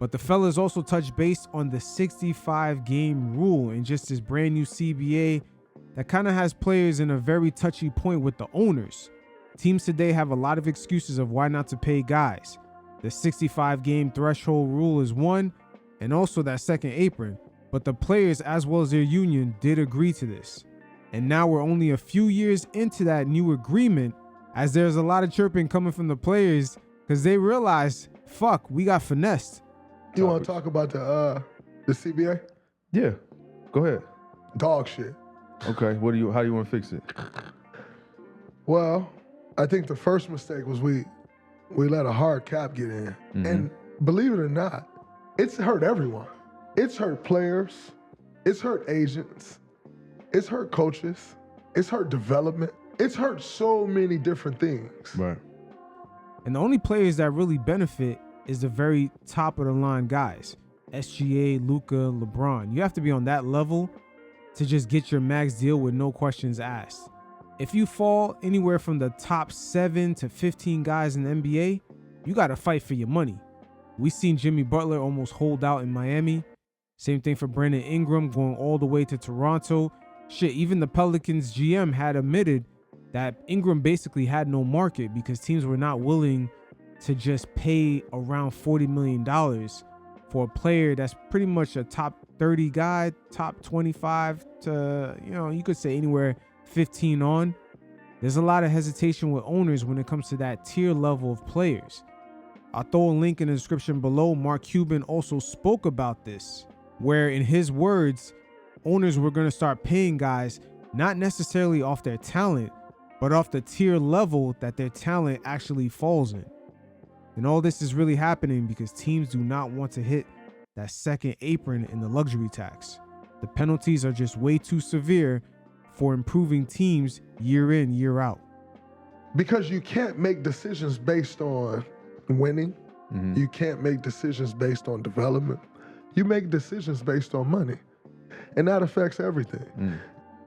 But the fellas also touched base on the 65 game rule and just this brand new CBA that kind of has players in a very touchy point with the owners. Teams today have a lot of excuses of why not to pay guys. The 65 game threshold rule is one, and also that second apron. But the players, as well as their union, did agree to this. And now we're only a few years into that new agreement, as there's a lot of chirping coming from the players because they realize, fuck, we got finessed. You want to talk about the CBA? Yeah, go ahead. Dog shit. Okay, how do you want to fix it? Well, I think the first mistake was we let a hard cap get in. Mm-hmm. And believe it or not, it's hurt everyone. It's hurt players. It's hurt agents. It's hurt coaches. It's hurt development. It's hurt so many different things. Right. And the only players that really benefit is the very top of the line guys. SGA, Luka, LeBron. You have to be on that level to just get your max deal with no questions asked. If you fall anywhere from the top 7 to 15 guys in the NBA, you got to fight for your money. We seen Jimmy Butler almost hold out in Miami. Same thing for Brandon Ingram going all the way to Toronto. Shit, even the Pelicans GM had admitted that Ingram basically had no market because teams were not willing to just pay around $40 million for a player that's pretty much a top 30 guy, top 25 to, you could say anywhere 15 on. There's a lot of hesitation with owners when it comes to that tier level of players. I'll throw a link in the description below. Mark Cuban also spoke about this, where in his words, owners were going to start paying guys not necessarily off their talent, but off the tier level that their talent actually falls in. And all this is really happening because teams do not want to hit that second apron in the luxury tax. The penalties are just way too severe for improving teams year in, year out. Because you can't make decisions based on winning. Mm-hmm. You can't make decisions based on development. You make decisions based on money. And that affects everything. Mm.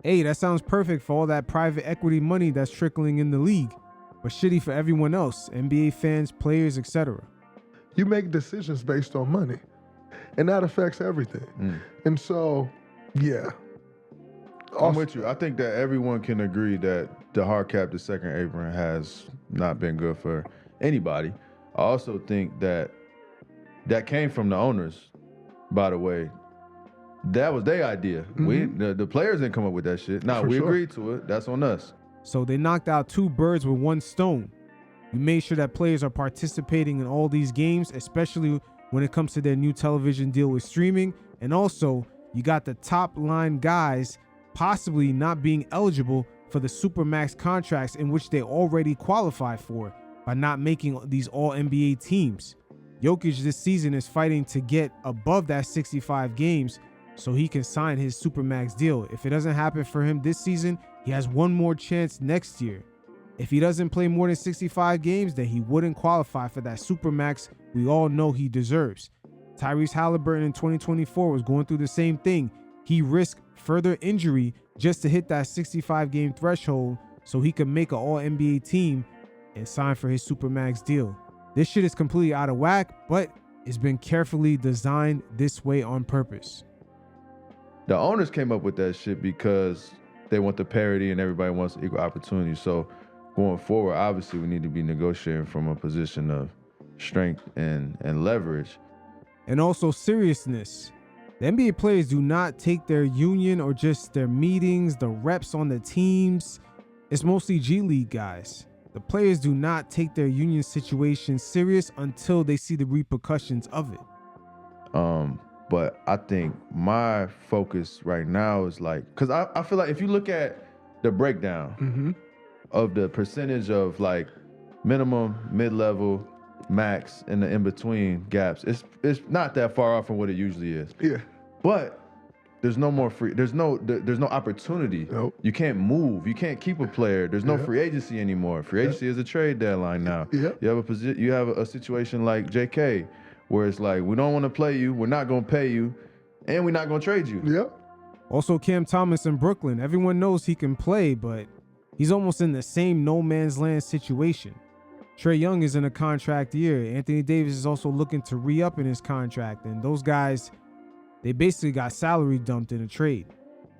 Hey, that sounds perfect for all that private equity money that's trickling in the league, but shitty for everyone else, NBA fans, players, etc. You make decisions based on money, and that affects everything. Mm. And so, yeah. I'm with you. I think that everyone can agree that the hard cap, the second apron, has not been good for anybody. I also think that came from the owners, by the way. That was their idea. Mm-hmm. The players didn't come up with that shit. Now, we agreed to it. That's on us. So they knocked out two birds with one stone. You made sure that players are participating in all these games, especially when it comes to their new television deal with streaming. And also, you got the top line guys possibly not being eligible for the Supermax contracts in which they already qualify for by not making these all NBA teams. Jokic this season is fighting to get above that 65 games so he can sign his Supermax deal. If it doesn't happen for him this season, he has one more chance next year. If he doesn't play more than 65 games, then he wouldn't qualify for that Supermax we all know he deserves. Tyrese Halliburton in 2024 was going through the same thing. He risked further injury just to hit that 65 game threshold so he could make an all-NBA team and sign for his Supermax deal. This shit is completely out of whack, but it's been carefully designed this way on purpose. The owners came up with that shit because they want the parity and everybody wants equal opportunity. So going forward, obviously we need to be negotiating from a position of strength and leverage. And also seriousness. The NBA players do not take their union or just their meetings, the reps on the teams. It's mostly G League guys. The players do not take their union situation serious until they see the repercussions of it. But I think my focus right now is like, because I feel like if you look at the breakdown of the percentage of like minimum, mid-level, max, and the in-between gaps, it's not that far off from what it usually is. Yeah. But there's no more free. There's no opportunity. Nope. You can't move. You can't keep a player. There's no free agency anymore. Free agency is a trade deadline now. Yep. You have a situation like JK, where it's like, we don't want to play you, we're not going to pay you, and we're not going to trade you. Yep. Also, Cam Thomas in Brooklyn. Everyone knows he can play, but he's almost in the same no man's land situation. Trae Young is in a contract year. Anthony Davis is also looking to re-up in his contract. And those guys, they basically got salary dumped in a trade.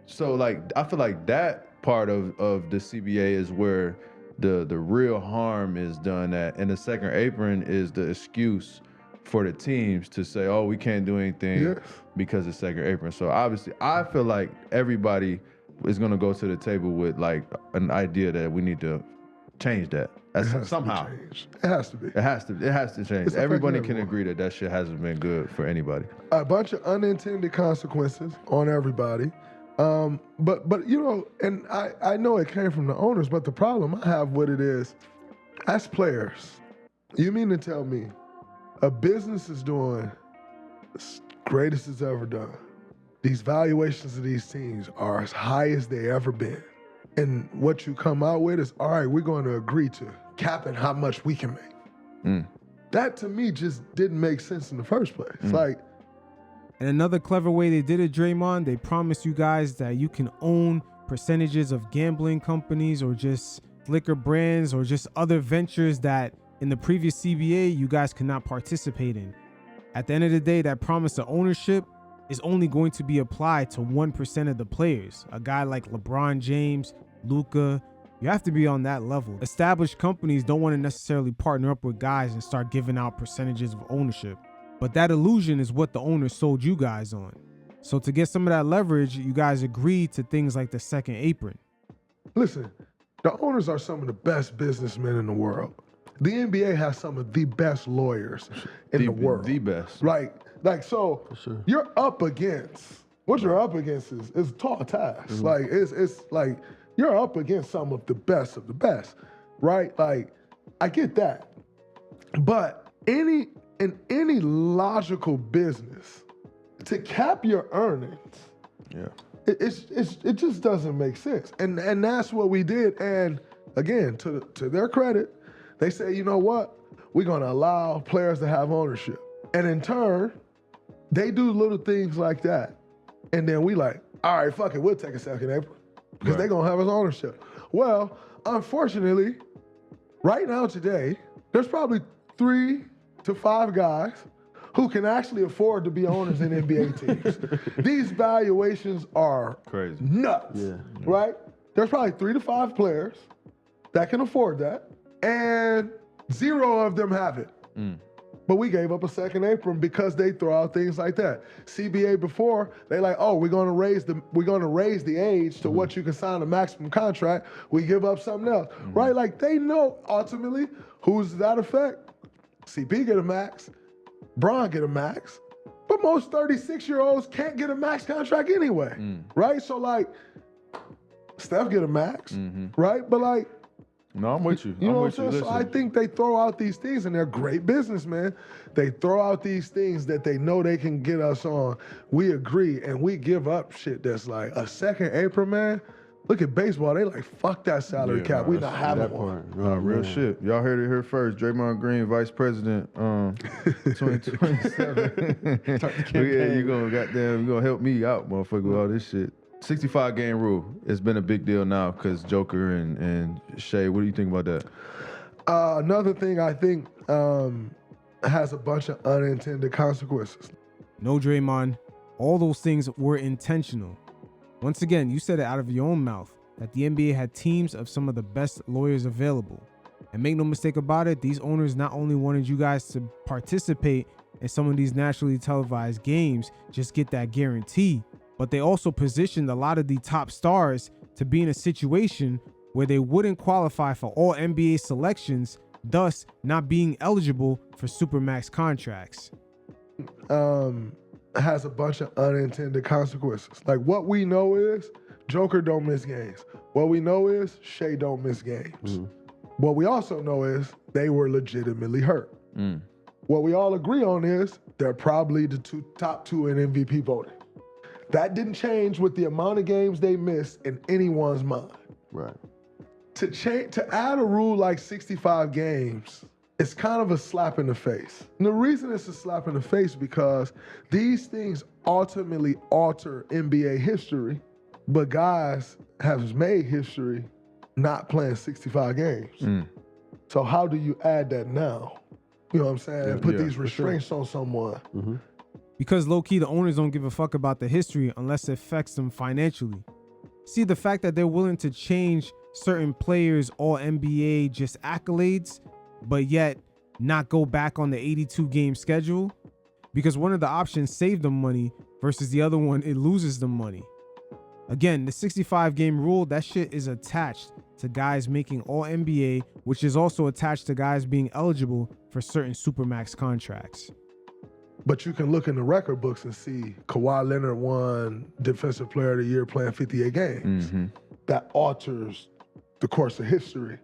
So, like, I feel like that part of the CBA is where the real harm is done at. And the second apron is the excuse for the teams to say, oh, we can't do anything because of second apron. So, obviously, I feel like everybody is going to go to the table with, like, an idea that we need to change that. Somehow. It has to be. It has to change. Everybody can agree that shit hasn't been good for anybody. A bunch of unintended consequences on everybody. But you know, and I know it came from the owners, but the problem I have with it is, as players, you mean to tell me a business is doing the greatest it's ever done. These valuations of these teams are as high as they ever been. And what you come out with is, all right, we're going to agree to capping how much we can make. That to me just didn't make sense in the first place. Like, and another clever way they did it, Draymond, they promised you guys that you can own percentages of gambling companies or just liquor brands or just other ventures that in the previous CBA you guys cannot participate in. At the end of the day, that promise of ownership is only going to be applied to 1% of the players. A guy like LeBron James, Luka, you have to be on that level. Established companies don't want to necessarily partner up with guys and start giving out percentages of ownership. But that illusion is what the owners sold you guys on. So to get some of that leverage, you guys agreed to things like the second apron. Listen, the owners are some of the best businessmen in the world. The NBA has some of the best lawyers in the world. The best. Right. Like, so you're up against, what you're up against is a tall task. Like, it's like, you're up against some of the best, right? Like, I get that. But in any logical business, to cap your earnings, it just doesn't make sense. And that's what we did. And again, to their credit, they say, you know what? We're gonna allow players to have ownership. And in turn, they do little things like that. And then we like, all right, fuck it, we'll take a second apron because they're gonna have us ownership. Well, unfortunately, right now today, there's probably 3 to 5 guys who can actually afford to be owners in NBA teams. These valuations are crazy, nuts, right? There's probably 3 to 5 players that can afford that, and 0 of them have it. But we gave up a second apron because they throw out things like that. CBA before, they like, oh, we're gonna raise the age to what you can sign a maximum contract. We give up something else, right? Like they know ultimately who's that affect. CP get a max, Bron get a max, but most 36-year-olds can't get a max contract anyway, right? So like, Steph get a max, right? But like, no, I'm with you. You know what I'm saying? So I think they throw out these things, and they're great businessmen. They throw out these things that they know they can get us on. We agree, and we give up shit that's like a second apron, man. Look at baseball. They like, fuck that salary cap. We not having one. Real shit. Y'all heard it here first. Draymond Green, Vice President, 2027. You gonna help me out, motherfucker, with all this shit. 65-game rule. It's been a big deal now because Joker and Shea. What do you think about that? Another thing I think has a bunch of unintended consequences. No, Draymond. All those things were intentional. Once again, you said it out of your own mouth that the NBA had teams of some of the best lawyers available. And make no mistake about it, these owners not only wanted you guys to participate in some of these nationally televised games, just get that guarantee, but they also positioned a lot of the top stars to be in a situation where they wouldn't qualify for all NBA selections, thus not being eligible for Supermax contracts. Has a bunch of unintended consequences. Like what we know is Joker don't miss games. What we know is Shea don't miss games. What we also know is they were legitimately hurt. What we all agree on is they're probably the top two in MVP voting. That didn't change with the amount of games they missed in anyone's mind. Right. To add a rule like 65 games, it's kind of a slap in the face. And the reason it's a slap in the face because these things ultimately alter NBA history, but guys have made history not playing 65 games. So how do you add that now? You know what I'm saying? And put these restraints on someone. Mm-hmm. Because low-key, the owners don't give a fuck about the history unless it affects them financially. See, the fact that they're willing to change certain players' all-NBA just accolades, but yet not go back on the 82-game schedule, because one of the options saved them money versus the other one, it loses them money. Again, the 65-game rule, that shit is attached to guys making all-NBA, which is also attached to guys being eligible for certain Supermax contracts. But you can look in the record books and see Kawhi Leonard won Defensive Player of the Year playing 58 games. Mm-hmm. That alters the course of history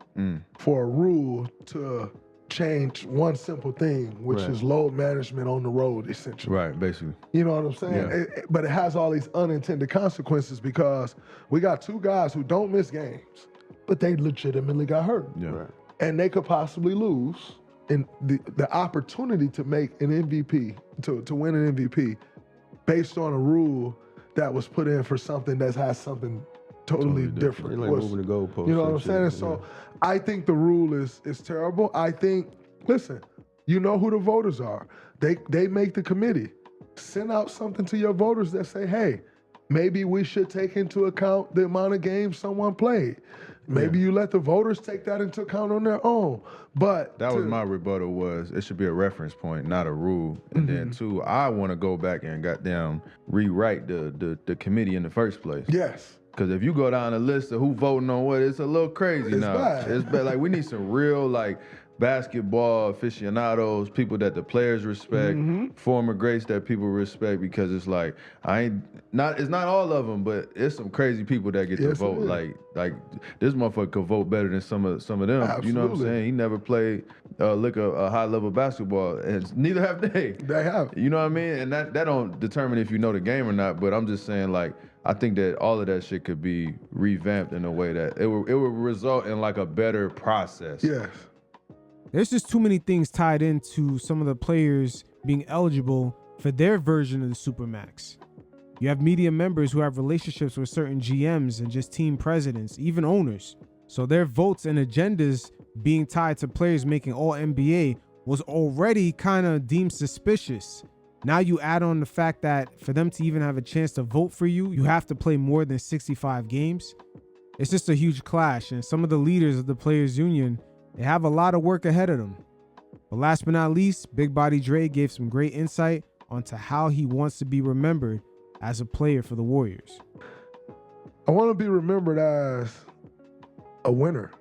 for a rule to change one simple thing, which is load management on the road, essentially. Right, basically. You know what I'm saying? Yeah. But it has all these unintended consequences because we got two guys who don't miss games, but they legitimately got hurt. Yeah. Right. And they could possibly lose. And the opportunity to make an MVP, to win an MVP, based on a rule that was put in for something that has something totally different. They're like moving the goalposts. You know what I'm saying? And so I think the rule is terrible. I think, listen, you know who the voters are. They make the committee. Send out something to your voters that say, hey, maybe we should take into account the amount of games someone played. Maybe you let the voters take that into account on their own. But that was my rebuttal was it should be a reference point, not a rule. And then two, I want to go back and goddamn rewrite the committee in the first place. Yes. Because if you go down the list of who voting on what, it's a little crazy now. Bad. It's bad. Like we need some real like basketball aficionados, people that the players respect, former greats that people respect, because it's like it's not all of them, but it's some crazy people that get to vote. Like this motherfucker could vote better than some of them. Absolutely. You know what I'm saying? He never played a high level basketball, and neither have they. They have. You know what I mean? And that don't determine if you know the game or not. But I'm just saying, like, I think that all of that shit could be revamped in a way that it would result in like a better process. Yes. There's just too many things tied into some of the players being eligible for their version of the Supermax. You have media members who have relationships with certain GMs and just team presidents, even owners. So their votes and agendas being tied to players making all NBA was already kind of deemed suspicious. Now you add on the fact that for them to even have a chance to vote for you, you have to play more than 65 games. It's just a huge clash, and some of the leaders of the Players Union, they have a lot of work ahead of them. But last but not least, Big Body Dre gave some great insight onto how he wants to be remembered as a player for the Warriors. I want to be remembered as a winner.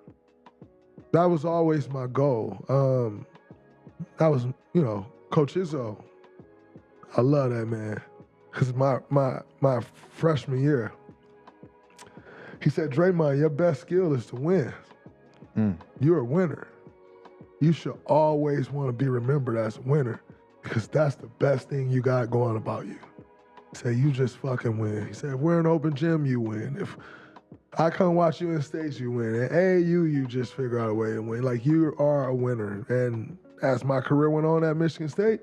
That was always my goal. That was, Coach Izzo. I love that man. Because my freshman year, he said, Draymond, your best skill is to win. You're a winner. You should always want to be remembered as a winner because that's the best thing you got going about you. Say you just fucking win. He said, if we're in open gym, you win. If I come watch you in stage, you win. And AAU, you just figure out a way to win. Like, you are a winner. And as my career went on at Michigan State,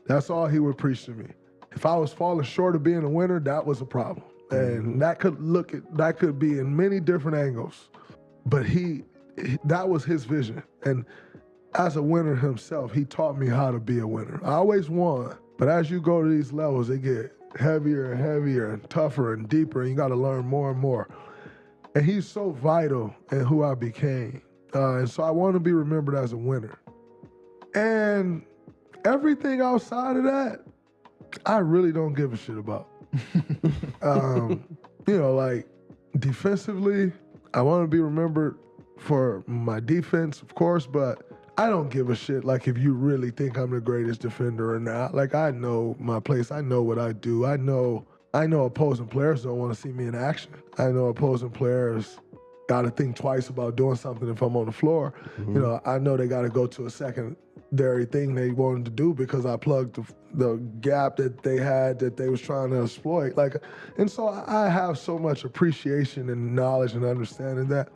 that's all he would preach to me. If I was falling short of being a winner, that was a problem. And that could be in many different angles. But that was his vision. And as a winner himself, he taught me how to be a winner. I always won, but as you go to these levels, they get heavier and heavier and tougher and deeper, and you got to learn more and more. And he's so vital in who I became. And so I want to be remembered as a winner. And everything outside of that, I really don't give a shit about. Like defensively, I want to be remembered for my defense, of course, but I don't give a shit, like, if you really think I'm the greatest defender or not. Like, I know my place. I know what I do. I know opposing players don't want to see me in action. I know opposing players got to think twice about doing something if I'm on the floor. I know they got to go to a secondary thing they wanted to do because I plugged the gap that they had that they was trying to exploit. And so I have so much appreciation and knowledge and understanding that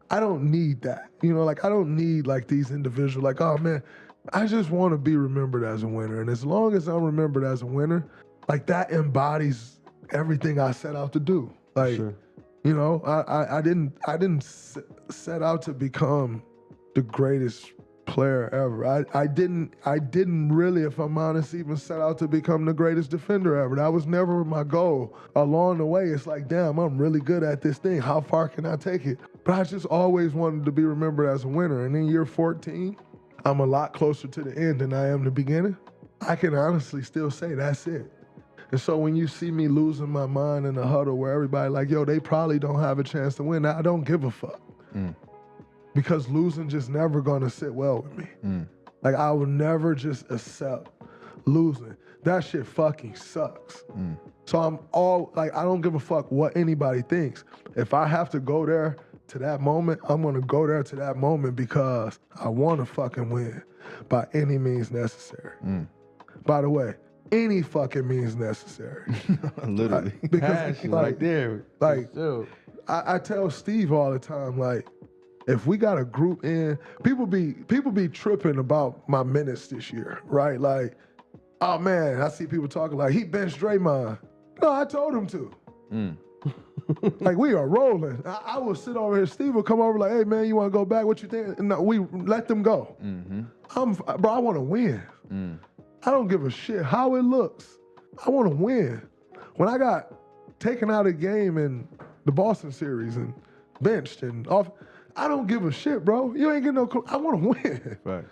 I don't need that. I don't need like these individuals like, oh man, I just want to be remembered as a winner. And as long as I'm remembered as a winner, like, that embodies everything I set out to do. Like, Sure. I didn't set out to become the greatest player ever. I didn't really, if I'm honest, even set out to become the greatest defender ever. That was never my goal. Along the way, it's like, damn, I'm really good at this thing. How far can I take it? But I just always wanted to be remembered as a winner. And in year 14, I'm a lot closer to the end than I am the beginning. I can honestly still say that's it. And so when you see me losing my mind in the huddle where everybody like, yo, they probably don't have a chance to win, I don't give a fuck. Because losing just never gonna sit well with me. Like, I will never just accept losing. That shit fucking sucks. So I don't give a fuck what anybody thinks. If I have to go there to that moment, I'm gonna go there to that moment because I wanna fucking win by any means necessary. By the way, any fucking means necessary. Literally. Because right there. Like, I tell Steve all the time, like, if we got a group in, people be tripping about my minutes this year, right? Like, oh man, I see people talking like, he benched Draymond. No, I told him to. Like, we are rolling. I will sit over here, Steve will come over like, hey man, you want to go back? What you think? No, we let them go. Bro, I want to win. I don't give a shit how it looks. I want to win. When I got taken out of the game in the Boston series and benched and off, I don't give a shit, bro. You ain't getting no. I want to win. Right.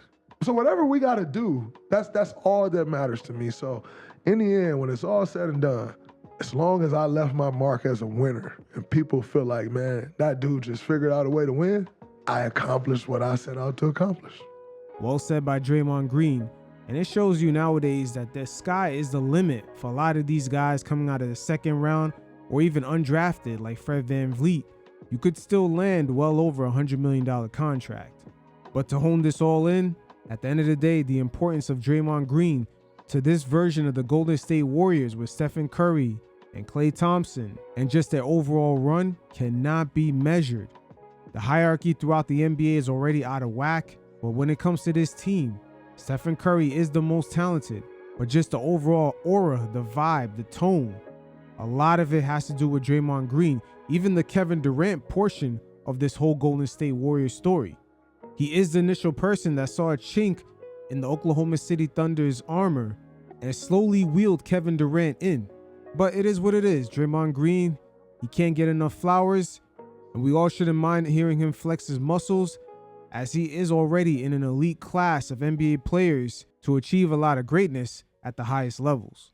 So whatever we got to do, that's all that matters to me. So in the end, when it's all said and done, as long as I left my mark as a winner and people feel like, man, that dude just figured out a way to win, I accomplished what I set out to accomplish. Well said by Draymond Green. And it shows you nowadays that the sky is the limit for a lot of these guys coming out of the second round or even undrafted like Fred VanVleet. You could still land well over $100 million contract. But to hone this all in, at the end of the day, the importance of Draymond Green to this version of the Golden State Warriors with Stephen Curry and Klay Thompson and just their overall run cannot be measured. The hierarchy throughout the NBA is already out of whack, but when it comes to this team, Stephen Curry is the most talented, but just the overall aura, the vibe, the tone, a lot of it has to do with Draymond Green, even the Kevin Durant portion of this whole Golden State Warriors story. He is the initial person that saw a chink in the Oklahoma City Thunder's armor and slowly wheeled Kevin Durant in. But it is what it is. Draymond Green, he can't get enough flowers, and we all shouldn't mind hearing him flex his muscles, as he is already in an elite class of NBA players to achieve a lot of greatness at the highest levels.